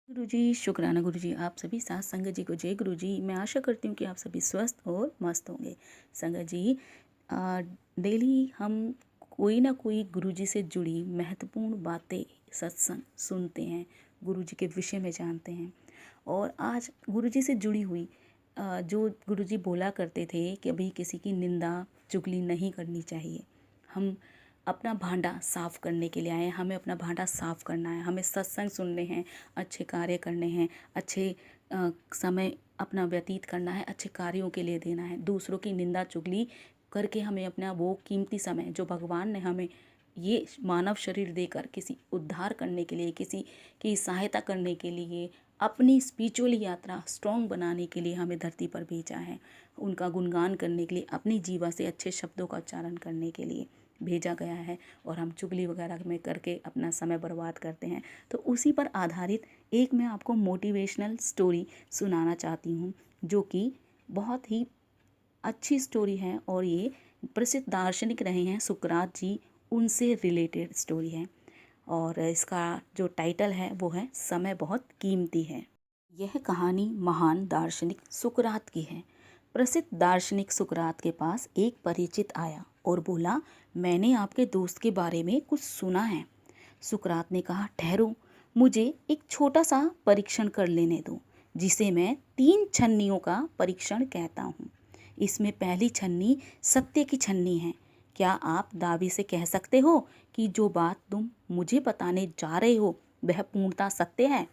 गुरुजी, शुक्राना गुरुजी। आप सभी साथ संगत जी को जय गुरुजी। मैं आशा करती हूँ कि आप सभी स्वस्थ और मस्त होंगे। संगत जी, डेली हम कोई ना कोई गुरुजी से जुड़ी महत्वपूर्ण बातें, सत्संग सुनते हैं, गुरुजी के विषय में जानते हैं। और आज गुरुजी से जुड़ी हुई जो गुरुजी बोला करते थे कि अभी किसी की निंदा चुगली नहीं करनी चाहिए। हम अपना भांडा साफ़ करने के लिए आए हैं, हमें अपना भांडा साफ़ करना है, हमें सत्संग सुनने हैं, अच्छे कार्य करने हैं, अच्छे समय अपना व्यतीत करना है, अच्छे कार्यों के लिए देना है। दूसरों की निंदा चुगली करके हमें अपना वो कीमती समय जो भगवान ने हमें ये मानव शरीर देकर किसी उद्धार करने के लिए, किसी की सहायता करने के लिए, अपनी स्पिरिचुअल यात्रा स्ट्रॉन्ग बनाने के लिए हमें धरती पर भेजा है, उनका गुणगान करने के लिए, अपनी जीवा से अच्छे शब्दों का उच्चारण करने के लिए भेजा गया है। और हम चुगली वगैरह में करके अपना समय बर्बाद करते हैं। तो उसी पर आधारित एक मैं आपको मोटिवेशनल स्टोरी सुनाना चाहती हूँ, जो कि बहुत ही अच्छी स्टोरी है। और ये प्रसिद्ध दार्शनिक रहे हैं सुकरात जी, उनसे रिलेटेड स्टोरी है। और इसका जो टाइटल है वो है समय बहुत कीमती है। यह कहानी महान दार्शनिक सुकरात की है। प्रसिद्ध दार्शनिक सुकरात के पास एक परिचित आया और बोला, मैंने आपके दोस्त के बारे में कुछ सुना है। सुकरात ने कहा, ठहरो, मुझे एक छोटा सा परीक्षण कर लेने दो, जिसे मैं 3 छन्नियों का परीक्षण कहता हूँ। इसमें पहली छन्नी सत्य की छन्नी है। क्या आप दावे से कह सकते हो कि जो बात तुम मुझे बताने जा रहे हो वह पूर्णतः सत्य है?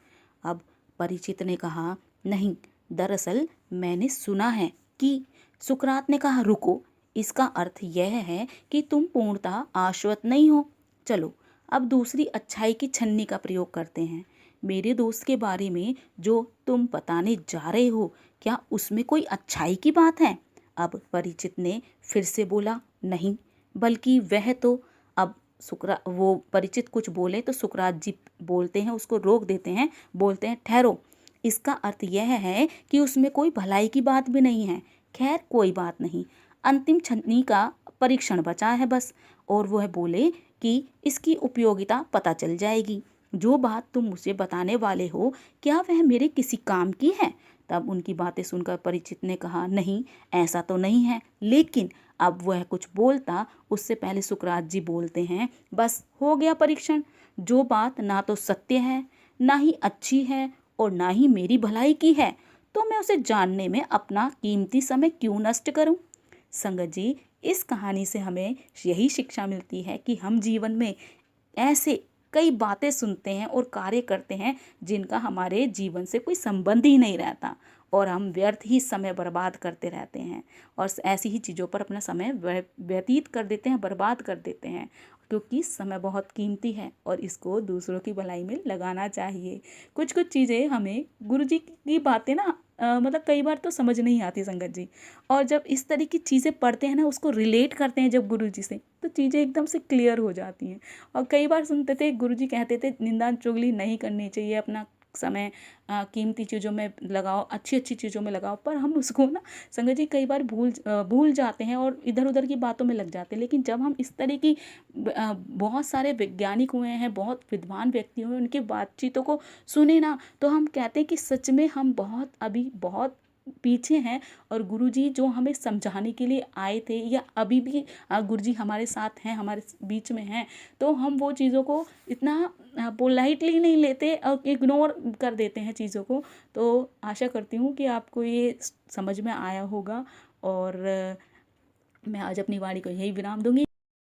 अब परिचित ने कहा, नहीं, दरअसल मैंने सुना है कि। सुकरात ने कहा, रुको, इसका अर्थ यह है कि तुम पूर्णतः आश्वस्त नहीं हो। चलो अब दूसरी अच्छाई की छन्नी का प्रयोग करते हैं। मेरे दोस्त के बारे में जो तुम बताने जा रहे हो, क्या उसमें कोई अच्छाई की बात है? अब परिचित ने फिर से बोला, नहीं, बल्कि वह तो। अब वो परिचित कुछ बोले तो सुकरात जी बोलते हैं, उसको रोक देते हैं, बोलते हैं, ठहरो, इसका अर्थ यह है कि उसमें कोई भलाई की बात भी नहीं है। खैर, कोई बात नहीं, अंतिम छन्नी का परीक्षण बचा है बस। और वह बोले कि इसकी उपयोगिता पता चल जाएगी। जो बात तुम मुझे बताने वाले हो, क्या वह मेरे किसी काम की है? तब उनकी बातें सुनकर परिचित ने कहा, नहीं, ऐसा तो नहीं है। लेकिन अब वह कुछ बोलता उससे पहले सुकरात जी बोलते हैं, बस हो गया परीक्षण। जो बात ना तो सत्य है, ना ही अच्छी है, और ना ही मेरी भलाई की है, तो मैं उसे जानने में अपना कीमती समय क्यों नष्ट करूं? संगत जी, इस कहानी से हमें यही शिक्षा मिलती है कि हम जीवन में ऐसे कई बातें सुनते हैं और कार्य करते हैं जिनका हमारे जीवन से कोई संबंध ही नहीं रहता, और हम व्यर्थ ही समय बर्बाद करते रहते हैं और ऐसी ही चीज़ों पर अपना समय व्यतीत कर देते हैं, बर्बाद कर देते हैं। क्योंकि समय बहुत कीमती है और इसको दूसरों की भलाई में लगाना चाहिए। कुछ कुछ चीज़ें हमें गुरु जी की बातें ना मतलब कई बार तो समझ नहीं आती संगत जी। और जब इस तरह की चीज़ें पढ़ते हैं ना, उसको रिलेट करते हैं जब गुरु जी से, तो चीज़ें एकदम से क्लियर हो जाती हैं। और कई बार सुनते थे गुरुजी कहते थे निंदा चुगली नहीं करनी चाहिए, अपना समय कीमती चीज़ों में लगाओ, अच्छी अच्छी चीज़ों में लगाओ। पर हम उसको ना संगत जी कई बार भूल जाते हैं और इधर उधर की बातों में लग जाते हैं। लेकिन जब हम इस तरह की बहुत सारे वैज्ञानिक हुए हैं, बहुत विद्वान व्यक्ति हुए, उनकी बातचीतों को सुने ना, तो हम कहते हैं कि सच में हम अभी बहुत पीछे हैं। और गुरुजी जो हमें समझाने के लिए आए थे, या अभी भी गुरुजी हमारे साथ हैं, हमारे बीच में हैं, तो हम वो चीज़ों को इतना पोलाइटली नहीं लेते और इग्नोर कर देते हैं चीज़ों को। तो आशा करती हूँ कि आपको ये समझ में आया होगा। और मैं आज अपनी वाणी को यही विराम दूंगी।